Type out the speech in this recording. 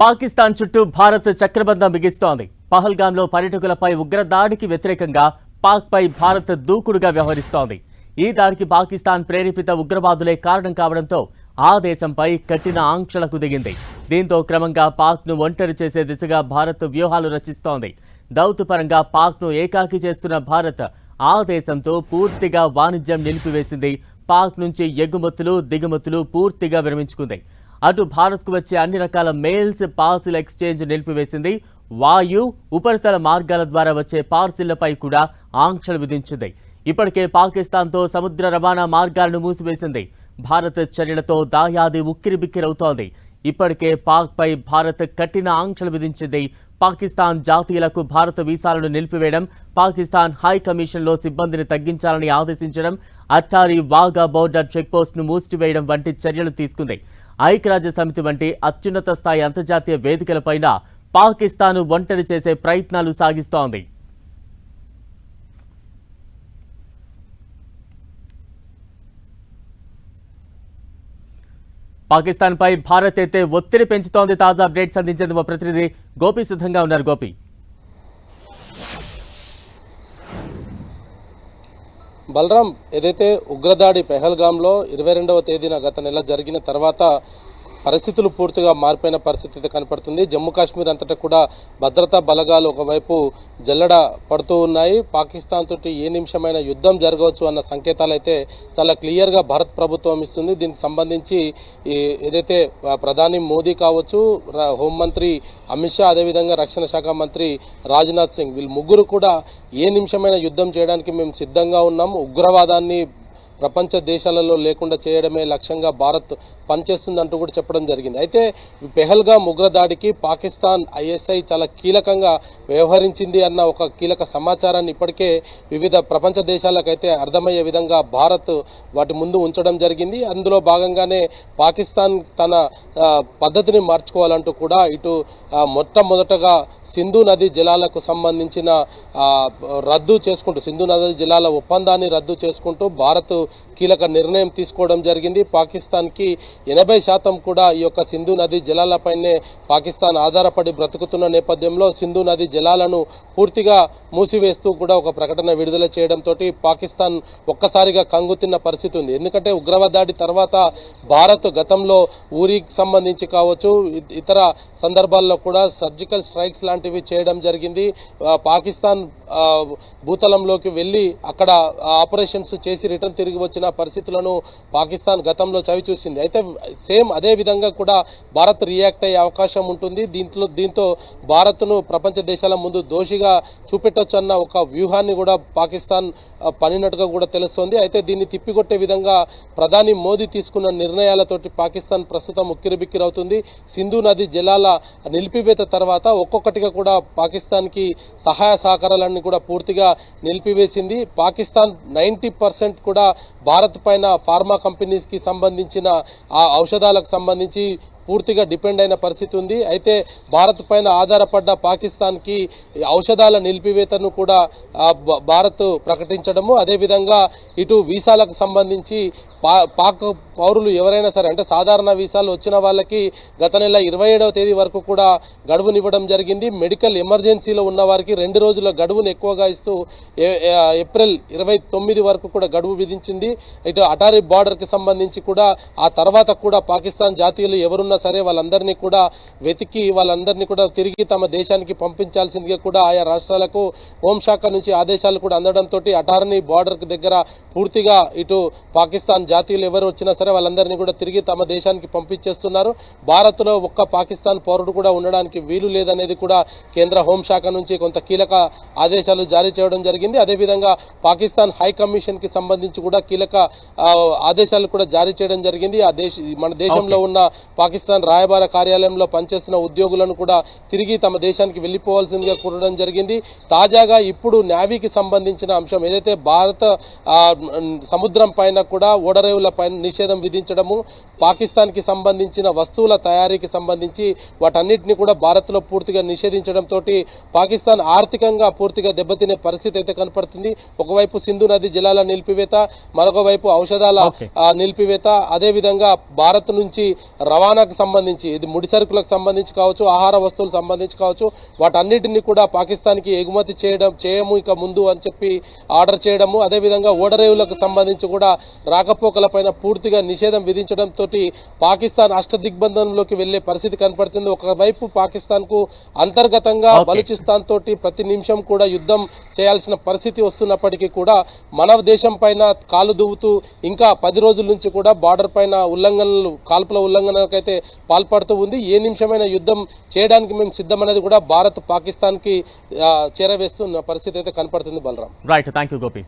పాకిస్తాన్ చుట్టూ భారత్ చక్రబంధం బిగిస్తోంది. పహల్గాంలో పర్యాటకులపై ఉగ్రదాడికి వ్యతిరేకంగా పాక్పై భారత్ దూకుడుగా వ్యవహరిస్తోంది. ఈ దాడికి పాకిస్తాన్ ప్రేరేపిత ఉగ్రవాదులే కారణం కావడంతో ఆ దేశంపై కఠిన ఆంక్షలకు దిగింది. దీంతో క్రమంగా పాక్ను ఒంటరి చేసే దిశగా భారత్ వ్యూహాలు రచిస్తోంది. దౌత్యపరంగా పాక్ను ఏకాకి చేస్తున్న భారత్ ఆ దేశంతో పూర్తిగా వాణిజ్యం నిలిపివేసింది. పాక్ నుంచి ఎగుమతులు దిగుమతులు పూర్తిగా విరమించుకుంది. అటు భారత్కు వచ్చే అన్ని రకాల మెయిల్స్ పార్సిల్ ఎక్స్చేంజ్ నిలిపివేసింది. వాయు ఉపరితల మార్గాల ద్వారా వచ్చే పార్సిళ్లపై కూడా ఆంక్షలు విధించింది. ఇప్పటికే పాకిస్తాన్తో సముద్ర రవాణా మార్గాలను మూసివేసింది. భారత్ చర్యలతో దాయాది ఉక్కిరిబిక్కిరవుతోంది. ఇప్పటికే పాక్పై భారత్ కఠిన ఆంక్షలు విధించింది. పాకిస్తాన్ జాతీయులకు భారత వీసాలను నిలిపివేయడం, పాకిస్తాన్ హై కమిషన్లో సిబ్బందిని తగ్గించాలని ఆదేశించడం, అట్టారీ వాఘా బోర్డర్ చెక్పోస్ట్ను మూసివేయడం వంటి చర్యలు తీసుకుంది. ఐక్యరాజ్య సమితి వంటి అత్యున్నత స్థాయి అంతర్జాతీయ వేదికలపైన పాకిస్తాన్ ఒంటరి చేసే ప్రయత్నాలు సాగిస్తోంది. పాకిస్తాన్ పై భారత్ అయితే ఒత్తిడి పెంచుతోంది. తాజా అప్డేట్స్ అందించేందుకు మా ప్రతినిధి గోపి సిద్ధంగా ఉన్నారు. గోపి, బలరాం, ఏదైతే ఉగ్రదాడి పెహల్గాంలో 22వ తేదీన గత నెల జరిగిన తర్వాత పరిస్థితులు పూర్తిగా మారిపోయిన పరిస్థితి కనపడుతుంది. జమ్మూ కాశ్మీర్ అంతటా కూడా భద్రతా బలగాలు ఒకవైపు జల్లడ పడుతూ ఉన్నాయి. పాకిస్తాన్ తోటి ఏ నిమిషమైన యుద్ధం జరగవచ్చు అన్న సంకేతాలు అయితే చాలా క్లియర్గా భారత్ ప్రభుత్వం ఇస్తుంది. దీనికి సంబంధించి ఏదైతే ప్రధాని మోదీ కావచ్చు, హోంమంత్రి అమిత్ షా, అదేవిధంగా రక్షణ శాఖ మంత్రి రాజ్నాథ్ సింగ్, వీళ్ళు ముగ్గురు కూడా ఏ నిమిషమైన యుద్ధం చేయడానికి మేము సిద్ధంగా ఉన్నాం, ఉగ్రవాదాన్ని ప్రపంచ దేశాలలో లేకుండా చేయడమే లక్ష్యంగా భారత్ పనిచేస్తుందంటూ కూడా చెప్పడం జరిగింది. అయితే పెహల్గాం ఉగ్రదాడికి పాకిస్తాన్ ఐఎస్ఐ చాలా కీలకంగా వ్యవహరించింది అన్న ఒక కీలక సమాచారాన్ని ఇప్పటికే వివిధ ప్రపంచ దేశాలకైతే అర్థమయ్యే విధంగా భారత్ వాటి ముందు ఉంచడం జరిగింది. అందులో భాగంగానే పాకిస్తాన్ తన పద్ధతిని మార్చుకోవాలంటూ కూడా ఇటు మొట్టమొదటగా సింధు నది జలాలకు సంబంధించిన రద్దు చేసుకుంటూ, సింధు నది జలాల ఒప్పందాన్ని రద్దు చేసుకుంటూ భారత్ కీలక నిర్ణయం తీసుకోవడం జరిగింది. పాకిస్తాన్కి 80% కూడా ఈ యొక్క సింధు నది జలాలపైనే పాకిస్తాన్ ఆధారపడి బ్రతుకుతున్న నేపథ్యంలో సింధు నది జలాలను పూర్తిగా మూసివేస్తూ కూడా ఒక ప్రకటన విడుదల చేయడంతో పాకిస్తాన్ ఒక్కసారిగా కంగుతిన్న పరిస్థితి ఉంది. ఎందుకంటే ఉగ్రవాదాడి తర్వాత భారత్ గతంలో ఊరికి సంబంధించి కావచ్చు, ఇతర సందర్భాల్లో కూడా సర్జికల్ స్ట్రైక్స్ లాంటివి చేయడం జరిగింది. పాకిస్తాన్ భూతలంలోకి వెళ్ళి అక్కడ ఆపరేషన్స్ చేసి రిటర్న్ తిరిగి వచ్చిన పరిస్థితులను పాకిస్తాన్ గతంలో చవి చూసింది. అయితే సేమ్ అదే విధంగా కూడా భారత్ రియాక్ట్ అయ్యే అవకాశం ఉంటుంది. దీంతో భారత్ను ప్రపంచ దేశాల ముందు దోషిగా చూపెట్టొచ్చు అన్న ఒక వ్యూహాన్ని కూడా పాకిస్తాన్ పనినట్టుగా కూడా తెలుస్తోంది. అయితే దీన్ని తిప్పికొట్టే విధంగా ప్రధాని మోదీ తీసుకున్న నిర్ణయాలతోటి పాకిస్తాన్ ప్రస్తుతం ఉక్కిరిబిక్కిరవుతుంది. సింధు నది జలాల నిలిపివేత తర్వాత ఒక్కొక్కటిగా కూడా పాకిస్తాన్కి సహాయ సహకారాలన్నీ కూడా పూర్తిగా నిలిపివేసింది. పాకిస్తాన్ 90% కూడా భారత్ పైన ఫార్మా కంపెనీస్కి సంబంధించిన ఆ ఔషధాలకు సంబంధించి పూర్తిగా డిపెండ్ అయిన పరిస్థితి ఉంది. అయితే భారత్ పైన ఆధారపడ్డ పాకిస్తాన్కి ఔషధాల నిలిపివేతను కూడా భారత్ ప్రకటించడము, అదేవిధంగా ఇటు వీసాలకు సంబంధించి పాక్ పౌరులు ఎవరైనా సరే, అంటే సాధారణ వీసాలు వచ్చిన వాళ్ళకి గత నెల 27వ తేదీ వరకు కూడా గడువునివ్వడం జరిగింది. మెడికల్ ఎమర్జెన్సీలో ఉన్న వారికి 2 రోజుల గడువును ఎక్కువగా ఇస్తూ ఏప్రిల్ 29 వరకు కూడా గడువు విధించింది. ఇటు అటారీ బార్డర్కి సంబంధించి కూడా ఆ తర్వాత కూడా పాకిస్తాన్ జాతీయులు ఎవరున్నా సరే వాళ్ళందరినీ కూడా వెతికి వాళ్ళందరినీ కూడా తిరిగి తమ దేశానికి పంపించాల్సిందిగా కూడా ఆయా రాష్ట్రాలకు హోంశాఖ నుంచి ఆదేశాలు కూడా అందడంతో అటారీ బార్డర్కి దగ్గర పూర్తిగా ఇటు పాకిస్తాన్ జాతీయులు ఎవరు వచ్చినా సరే వాళ్ళందరినీ కూడా తిరిగి తమ దేశానికి పంపించేస్తున్నారు. భారత్లో ఒక్క పాకిస్తాన్ పౌరుడు కూడా ఉండడానికి వీలు లేదనేది కూడా కేంద్ర హోంశాఖ నుంచి కొంత కీలక ఆదేశాలు జారీ చేయడం జరిగింది. అదేవిధంగా పాకిస్తాన్ హై కమిషన్కి సంబంధించి కూడా కీలక ఆదేశాలు కూడా జారీ చేయడం జరిగింది. మన దేశంలో ఉన్న పాకిస్తాన్ రాయబార కార్యాలయంలో పనిచేస్తున్న ఉద్యోగులను కూడా తిరిగి తమ దేశానికి వెళ్ళిపోవాల్సిందిగా కోరడం జరిగింది. తాజాగా ఇప్పుడు నేవీకి సంబంధించిన అంశం ఏదైతే భారత సముద్రం పైన కూడా ఓడ ఓడరేవులపైన నిషేధం విధించడము, పాకిస్తాన్కి సంబంధించిన వస్తువుల తయారీకి సంబంధించి వాటన్నిటిని కూడా భారత్లో పూర్తిగా నిషేధించడంతో పాకిస్తాన్ ఆర్థికంగా పూర్తిగా దెబ్బతినే పరిస్థితి అయితే కనపడుతుంది. ఒకవైపు సింధు నది జలాల నిలిపివేత, మరొక వైపు ఔషధాల నిలిపివేత, అదే విధంగా భారత్ నుంచి రవాణాకు సంబంధించి ఇది ముడి సరుకులకు సంబంధించి కావచ్చు, ఆహార వస్తువులకు సంబంధించి కావచ్చు, వాటన్నిటిని కూడా పాకిస్తాన్కి ఎగుమతి చేయము ఇక ముందు అని చెప్పి ఆర్డర్ చేయడము, అదేవిధంగా ఓడరేవులకు సంబంధించి కూడా రాకపోకలపైన పూర్తిగా నిషేధం విధించడంతో పాకిస్తాన్ అష్టదిగ్బంధంలోకి వెళ్లే పరిస్థితి కనపడుతుంది. ఒకవైపు పాకిస్తాన్కు అంతర్గతంగా బలూచిస్తాన్ తోటి ప్రతి నిమిషం కూడా యుద్ధం చేయాల్సిన పరిస్థితి వస్తున్నప్పటికీ కూడా మన దేశం పైన కాలు దువ్వుతూ ఇంకా 10 రోజుల నుంచి కూడా బార్డర్ పైన కాల్పుల ఉల్లంఘనకైతే పాల్పడుతూ ఉంది. ఏ నిమిషమైన యుద్ధం చేయడానికి మేము సిద్ధమనేది కూడా భారత్ పాకిస్తాన్కి చేరవేస్తున్న పరిస్థితి అయితే కనపడుతుంది. Balaram. Right, thank you Gopi.